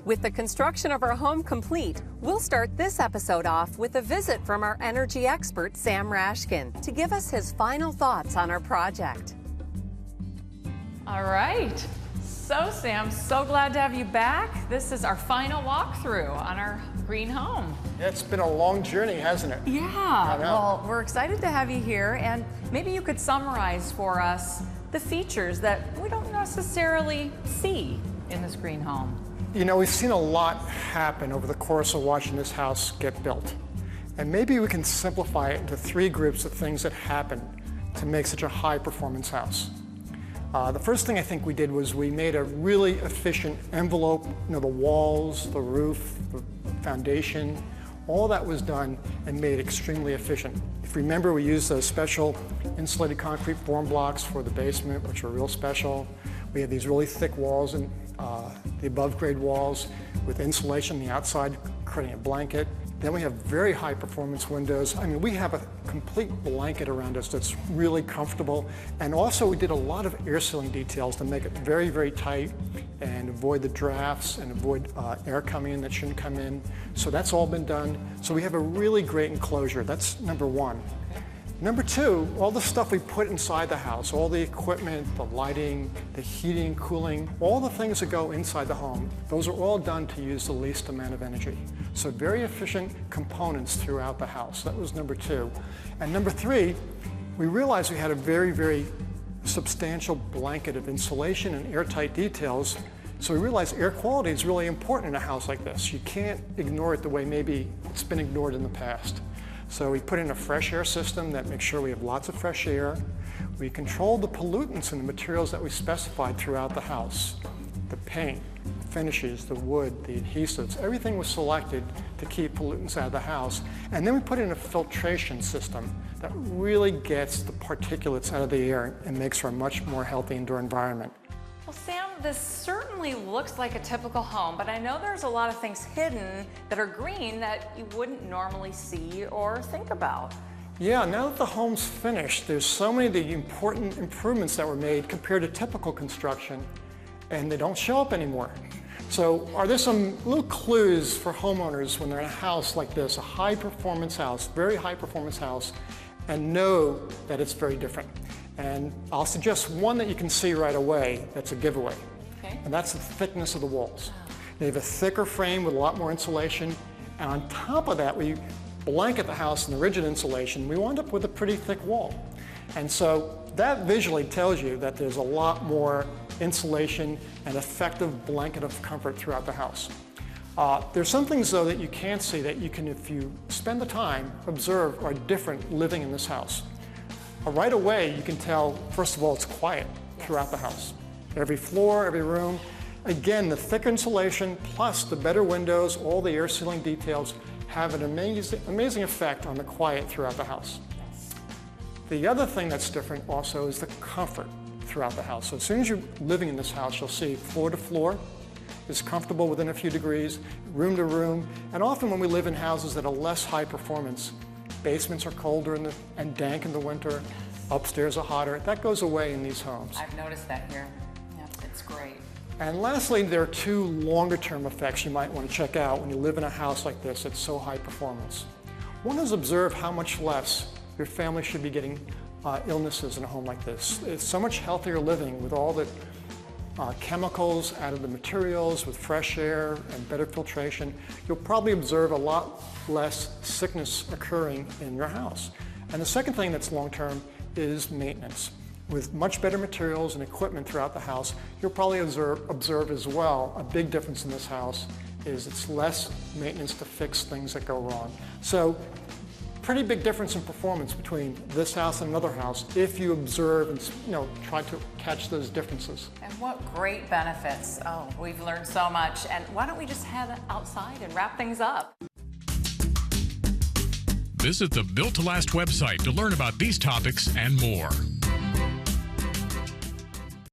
With the construction of our home complete, we'll start this episode off with a visit from our energy expert, Sam Rashkin, to give us his final thoughts on our project. All right. So, Sam, so glad to have you back. This is our final walkthrough on our green home. Yeah, it's been a long journey, hasn't it? Yeah, well, we're excited to have you here, and maybe you could summarize for us the features that we don't necessarily see in this green home. You know, we've seen a lot happen over the course of watching this house get built. And maybe we can simplify it into 3 groups of things that happen to make such a high-performance house. The first thing I think we did was we made a really efficient envelope. You know, the walls, the roof, the foundation, all that was done and made extremely efficient. If you remember, we used those special insulated concrete form blocks for the basement, which are real special. We had these really thick walls and the above grade walls with insulation on the outside, creating a blanket. Then we have very high performance windows. I mean, we have a complete blanket around us that's really comfortable. And also we did a lot of air sealing details to make it very, very tight and avoid the drafts and avoid air coming in that shouldn't come in. So that's all been done. So we have a really great enclosure. That's number 1. Number 2, all the stuff we put inside the house, all the equipment, the lighting, the heating, cooling, all the things that go inside the home, those are all done to use the least amount of energy. So very efficient components throughout the house. That was number 2. And number 3, we realized we had a very, very substantial blanket of insulation and airtight details. So we realized air quality is really important in a house like this. You can't ignore it the way maybe it's been ignored in the past. So we put in a fresh air system that makes sure we have lots of fresh air. We control the pollutants and the materials that we specified throughout the house. The paint, finishes, the wood, the adhesives, everything was selected to keep pollutants out of the house. And then we put in a filtration system that really gets the particulates out of the air and makes for a much more healthy indoor environment. Well, Sam, this certainly looks like a typical home, but I know there's a lot of things hidden that are green that you wouldn't normally see or think about. Yeah, now that the home's finished, there's so many of the important improvements that were made compared to typical construction, and they don't show up anymore. So are there some little clues for homeowners when they're in a house like this, a high-performance house, very high-performance house, and know that it's very different? And I'll suggest one that you can see right away that's a giveaway. Okay. And that's the thickness of the walls. They have a thicker frame with a lot more insulation. And on top of that, we blanket the house in the rigid insulation. We wound up with a pretty thick wall. And so that visually tells you that there's a lot more insulation and effective blanket of comfort throughout the house. There's some things, though, that you can't see that you can, if you spend the time, observe are different living in this house. Right away, you can tell, first of all, it's quiet throughout the house. Every floor, every room. Again, the thicker insulation plus the better windows, all the air sealing details have an amazing effect on the quiet throughout the house. The other thing that's different also is the comfort throughout the house. So as soon as you're living in this house, you'll see floor to floor is comfortable within a few degrees, room to room, and often when we live in houses that are less high performance, basements are colder and dank in the winter. Upstairs are hotter. That goes away in these homes. I've noticed that here. Yep, it's great. And lastly, there are 2 longer-term effects you might want to check out when you live in a house like this that's so high performance. One is observe how much less your family should be getting illnesses in a home like this. It's so much healthier living with all the chemicals out of the materials, with fresh air and better filtration. You'll probably observe a lot less sickness occurring in your house. And the second thing that's long-term is maintenance. With much better materials and equipment throughout the house, you'll probably observe as well a big difference in this house is it's less maintenance to fix things that go wrong. So pretty big difference in performance between this house and another house if you observe and try to catch those differences. And what great benefits. Oh, we've learned so much. And why don't we just head outside and wrap things up? Visit the Built to Last website to learn about these topics and more.